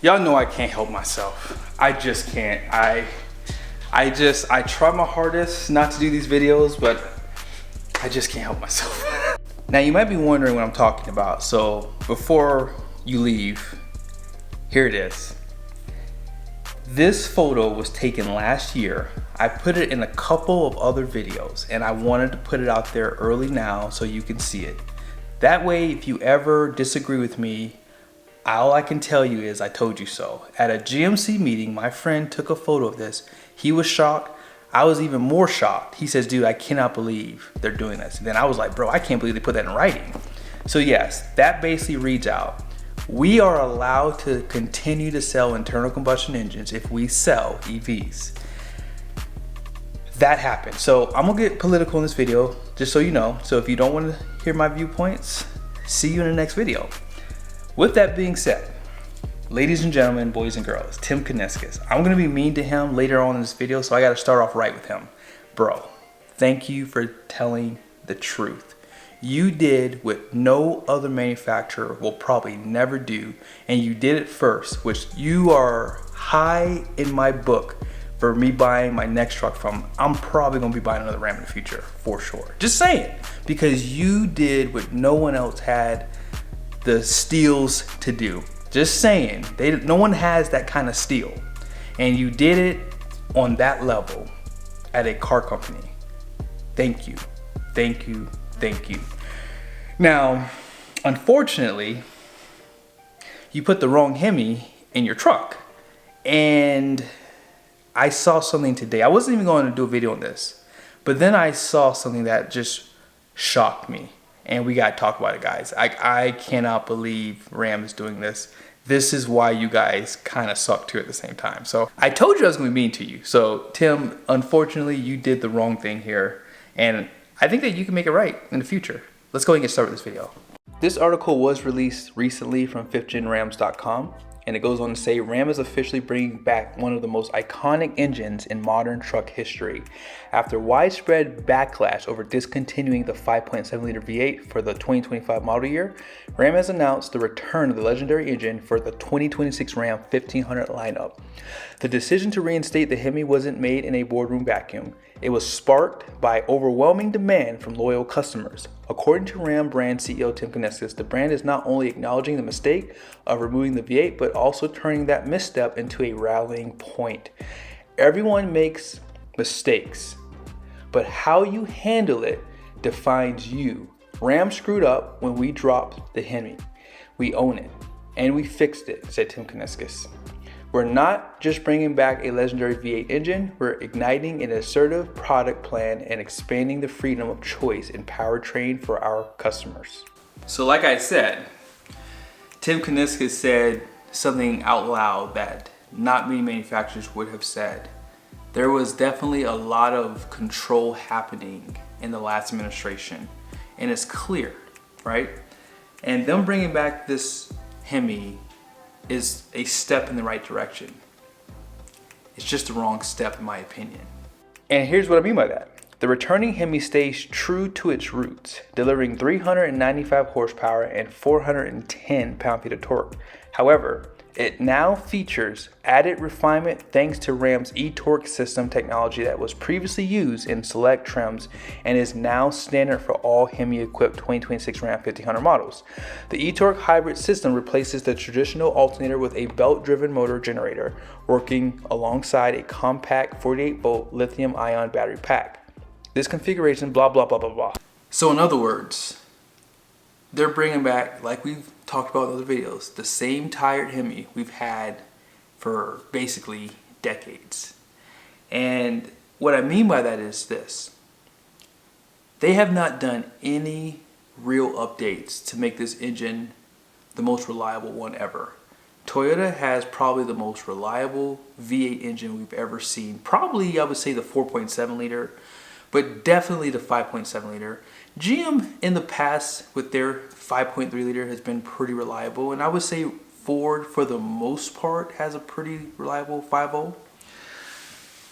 Y'all know I can't help myself. I just can't. I try my hardest not to do these videos, but I just can't help myself. Now you might be wondering what I'm talking about. So before you leave, here it is. This photo was taken last year. I put it in a couple of other videos and I wanted to put it out there early now so you can see it. That way, if you ever disagree with me, all I can tell you is I told you so. At a GMC meeting, my friend took a photo of this. He was shocked. I was even more shocked. He says, dude, I cannot believe they're doing this. And then I was like, bro, I can't believe they put that in writing. So yes, that basically reads out. We are allowed to continue to sell internal combustion engines if we sell EVs. That happened. So I'm gonna get political in this video, just so you know. So if you don't want to hear my viewpoints, see you in the next video. With that being said, ladies and gentlemen, boys and girls, Tim Kuniskis. I'm gonna be mean to him later on in this video, so I gotta start off right with him. Bro, thank you for telling the truth. You did what no other manufacturer will probably never do, and you did it first, which you are high in my book for me buying my next truck from. I'm probably gonna be buying another Ram in the future, for sure. Just saying, because you did what no one else had the steals to do. Just saying, no one has that kind of steel. And you did it on that level at a car company. Thank you, thank you, thank you. Now, unfortunately, you put the wrong HEMI in your truck. And I saw something today. I wasn't even going to do a video on this, but then I saw something that just shocked me. And we got to talk about it, guys. I cannot believe Ram is doing this. This is why you guys kind of suck too at the same time. So I told you I was going to be mean to you. So Tim, unfortunately, you did the wrong thing here. And I think that you can make it right in the future. Let's go ahead and get started with this video. This article was released recently from 5thGenRams.com. And it goes on to say, Ram is officially bringing back one of the most iconic engines in modern truck history. After widespread backlash over discontinuing the 5.7 liter V8 for the 2025 model year, Ram has announced the return of the legendary engine for the 2026 Ram 1500 lineup. The decision to reinstate the HEMI wasn't made in a boardroom vacuum. It was sparked by overwhelming demand from loyal customers. According to Ram brand CEO Tim Kuniskis, the brand is not only acknowledging the mistake of removing the V8, but also turning that misstep into a rallying point. Everyone makes mistakes, but how you handle it defines you. Ram screwed up when we dropped the HEMI. We own it, and we fixed it, said Tim Kuniskis. We're not just bringing back a legendary V8 engine, we're igniting an assertive product plan and expanding the freedom of choice in powertrain for our customers. So like I said, Tim Kuniskis said something out loud that not many manufacturers would have said. There was definitely a lot of control happening in the last administration, and it's clear, right? And them bringing back this HEMI is a step in the right direction. It's just the wrong step in my opinion. And here's what I mean by that. The returning HEMI stays true to its roots, delivering 395 horsepower and 410 pound-feet of torque. However, it now features added refinement thanks to Ram's e-torque system technology that was previously used in select trims and is now standard for all HEMI-equipped 2026 Ram 1500 models. The e-torque hybrid system replaces the traditional alternator with a belt-driven motor generator, working alongside a compact 48-volt lithium-ion battery pack. This configuration, blah, blah, blah, blah, blah. So in other words, they're bringing back, like we've talked about in other videos, the same tired HEMI we've had for basically decades. And what I mean by that is this. They have not done any real updates to make this engine the most reliable one ever. Toyota has probably the most reliable V8 engine we've ever seen. Probably, I would say, the 4.7 liter, but definitely the 5.7 liter. GM in the past with their 5.3 liter has been pretty reliable, and I would say Ford for the most part has a pretty reliable 5.0.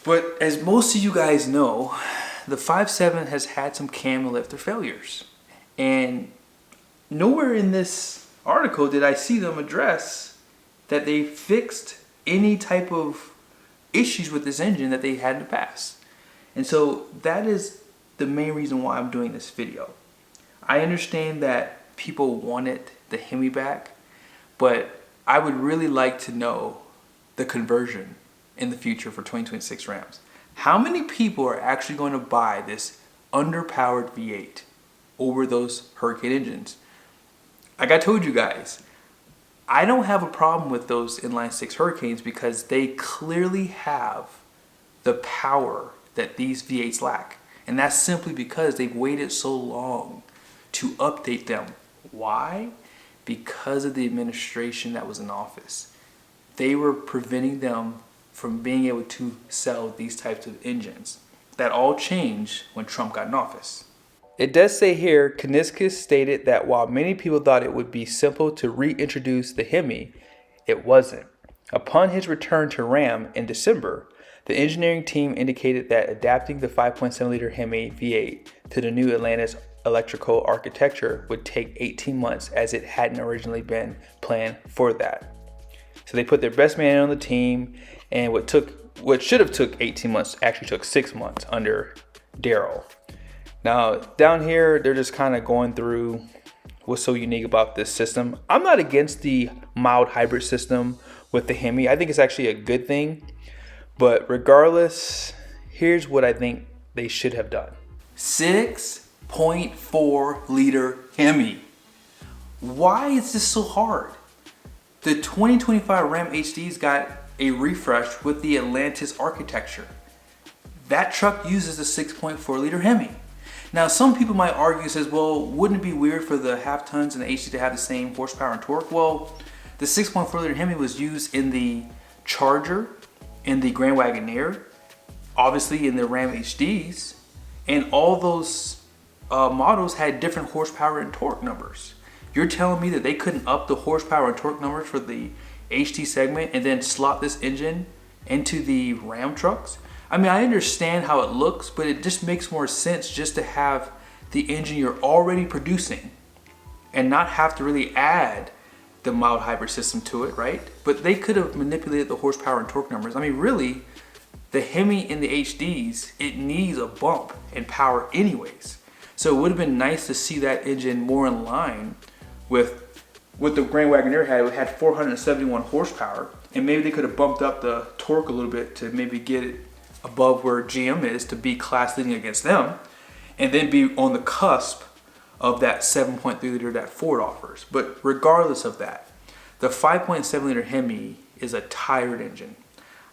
But as most of you guys know, the 5.7 has had some cam and lifter failures. And nowhere in this article did I see them address that they fixed any type of issues with this engine that they had in the past. And so that is the main reason why I'm doing this video. I understand that people wanted the HEMI back, but I would really like to know the conversion in the future for 2026 Rams. How many people are actually going to buy this underpowered V8 over those Hurricane engines? Like I told you guys, I don't have a problem with those inline six Hurricanes because they clearly have the power that these V8s lack. And that's simply because they've waited so long to update them. Why? Because of the administration that was in office. They were preventing them from being able to sell these types of engines. That all changed when Trump got in office. It does say here, Kniskus stated that while many people thought it would be simple to reintroduce the HEMI, it wasn't. Upon his return to Ram in December, the engineering team indicated that adapting the 5.7-liter HEMI V8 to the new Atlantis electrical architecture would take 18 months as it hadn't originally been planned for that. So they put their best man on the team, and what should have took 18 months actually took 6 months under Daryl. Now down here, they're just kind of going through what's so unique about this system. I'm not against the mild hybrid system with the HEMI. I think it's actually a good thing. But regardless, here's what I think they should have done. 6.4 liter HEMI. Why is this so hard? The 2025 Ram HD's got a refresh with the Atlantis architecture. That truck uses a 6.4 liter HEMI. Now some people might argue, says, well, wouldn't it be weird for the half tons and the HD to have the same horsepower and torque? Well, the 6.4 liter HEMI was used in the Charger, in the Grand Wagoneer, obviously in the Ram HDs, and all those models had different horsepower and torque numbers. You're telling me that they couldn't up the horsepower and torque numbers for the HT segment and then slot this engine into the Ram trucks? I mean, I understand how it looks, but it just makes more sense just to have the engine you're already producing and not have to really add the mild hybrid system to it, right? But they could have manipulated the horsepower and torque numbers. I mean, really, the HEMI in the HDs, it needs a bump in power anyways. So it would have been nice to see that engine more in line with what the Grand Wagoneer had. It had 471 horsepower, and maybe they could have bumped up the torque a little bit to maybe get it above where GM is to be class leading against them, and then be on the cusp of that 7.3 liter that Ford offers. But regardless of that, the 5.7 liter HEMI is a tired engine.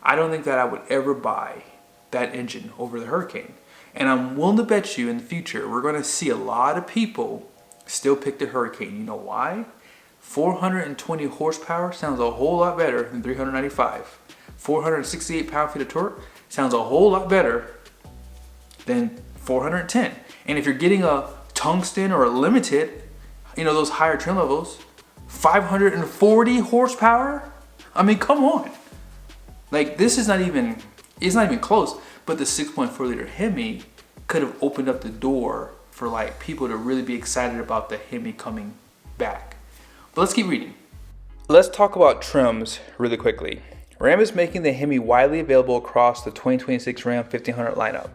I don't think that I would ever buy that engine over the Hurricane. And I'm willing to bet you in the future, we're gonna see a lot of people still pick the Hurricane. You know why? 420 horsepower sounds a whole lot better than 395. 468 pound-feet of torque sounds a whole lot better than 410. And if you're getting a tungsten or a limited, you know, those higher trim levels, 540 horsepower? I mean, come on. Like, this is not even, it's not even close. But the 6.4 liter HEMI could have opened up the door for like people to really be excited about the HEMI coming back. But let's keep reading. Let's talk about trims really quickly. Ram is making the HEMI widely available across the 2026 Ram 1500 lineup.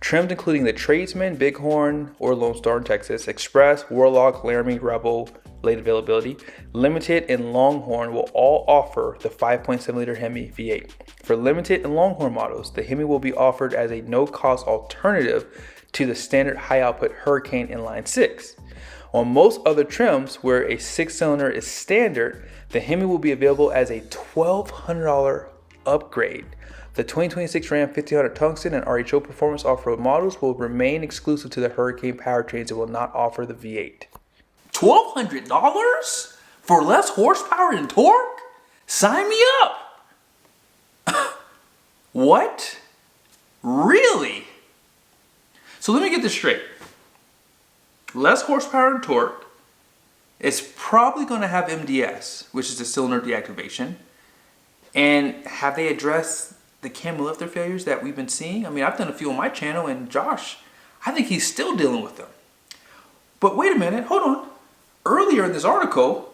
Trims including the Tradesman, Bighorn, or Lone Star in Texas, Express, Warlock, Laramie, Rebel, late availability, Limited, and Longhorn will all offer the 5.7 liter HEMI V8. For Limited and Longhorn models, the HEMI will be offered as a no-cost alternative to the standard high-output Hurricane inline 6. On most other trims where a 6-cylinder is standard, the HEMI will be available as a $1,200 upgrade. The 2026 Ram 1500 Tungsten and RHO Performance Off-Road models will remain exclusive to the Hurricane powertrains and will not offer the V8. $1,200 for less horsepower and torque? Sign me up! What? Really? So let me get this straight. Less horsepower and torque. It's probably going to have MDS, which is the cylinder deactivation. And have they addressed the cam lifter failures that we've been seeing? I mean, I've done a few on my channel, and Josh, I think he's still dealing with them. But wait a minute, hold on. Earlier in this article,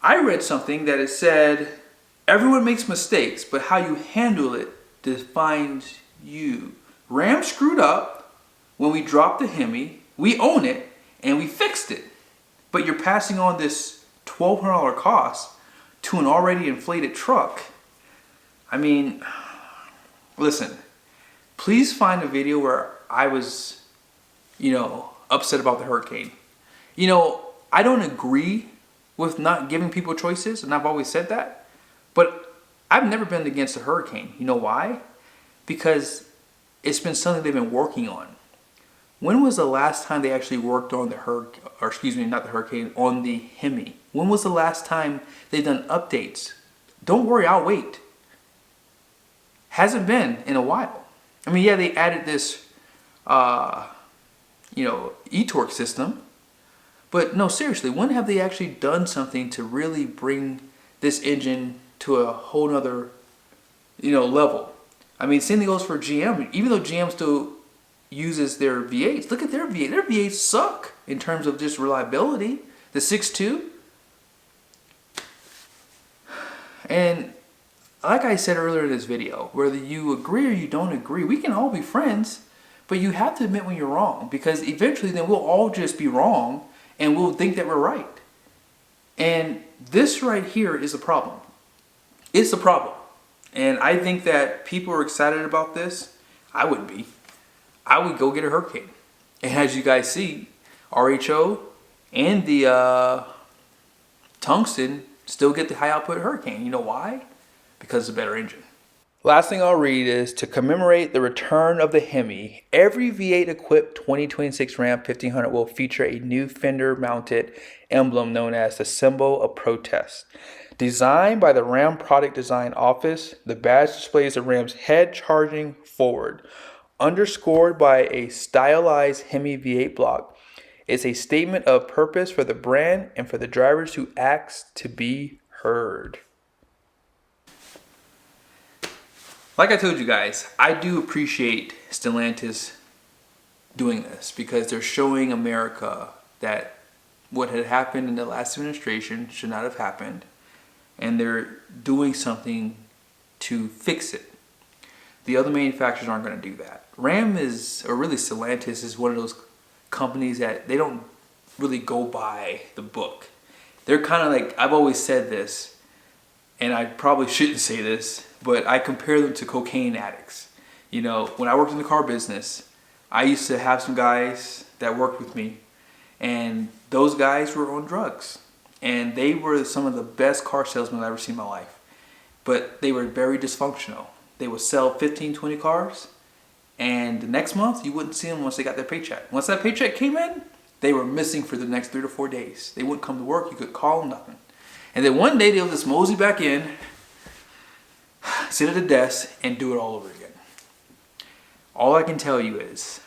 I read something that it said, everyone makes mistakes, but how you handle it defines you. Ram screwed up when we dropped the HEMI, we own it, and we fixed it. But you're passing on this $1,200 cost to an already inflated truck. I mean, listen, please find a video where I was, upset about the hurricane. I don't agree with not giving people choices, and I've always said that, but I've never been against a hurricane. You know why? Because it's been something they've been working on. When was the last time they actually worked on the on the HEMI? When was the last time they've done updates? Don't worry, I'll wait. Hasn't been in a while. I mean, yeah, they added this, e-torque system, but no, seriously, when have they actually done something to really bring this engine to a whole nother, level? I mean, same thing goes for GM. Even though GM still uses their V8s, look at their V8. Their V8s suck in terms of just reliability. The 6.2. And like I said earlier in this video, whether you agree or you don't agree, we can all be friends, but you have to admit when you're wrong, because eventually then we'll all just be wrong and we'll think that we're right. And this right here is a problem. It's a problem. And I think that people are excited about this. I would be. I would go get a hurricane. And as you guys see, RHO and the tungsten still get the high output hurricane. You know why? Because it's a better engine. Last thing I'll read is, to commemorate the return of the HEMI, every V8 equipped 2026 Ram 1500 will feature a new fender mounted emblem known as the symbol of protest. Designed by the Ram Product Design Office, the badge displays the Ram's head charging forward, underscored by a stylized HEMI V8 block. It's a statement of purpose for the brand and for the drivers who ask to be heard. Like I told you guys, I do appreciate Stellantis doing this, because they're showing America that what had happened in the last administration should not have happened, and they're doing something to fix it. The other manufacturers aren't going to do that. Ram is, or really Stellantis, is one of those companies that they don't really go by the book. They're kind of like, I've always said this, and I probably shouldn't say this, but I compare them to cocaine addicts. When I worked in the car business, I used to have some guys that worked with me, and those guys were on drugs. And they were some of the best car salesmen I've ever seen in my life. But they were very dysfunctional. They would sell 15, 20 cars, and the next month you wouldn't see them once they got their paycheck. Once that paycheck came in, they were missing for the next 3 to 4 days. They wouldn't come to work, you could call them, nothing. And then one day they'll just mosey back in, sit at a desk, and do it all over again. All I can tell you is,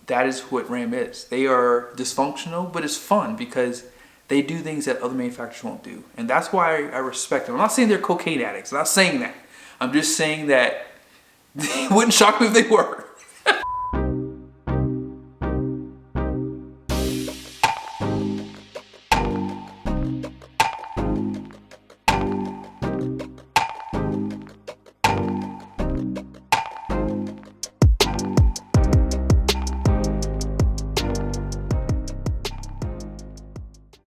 that is what Ram is. They are dysfunctional, but it's fun because they do things that other manufacturers won't do. And that's why I respect them. I'm not saying they're cocaine addicts. I'm not saying that. I'm just saying that it wouldn't shock me if they were.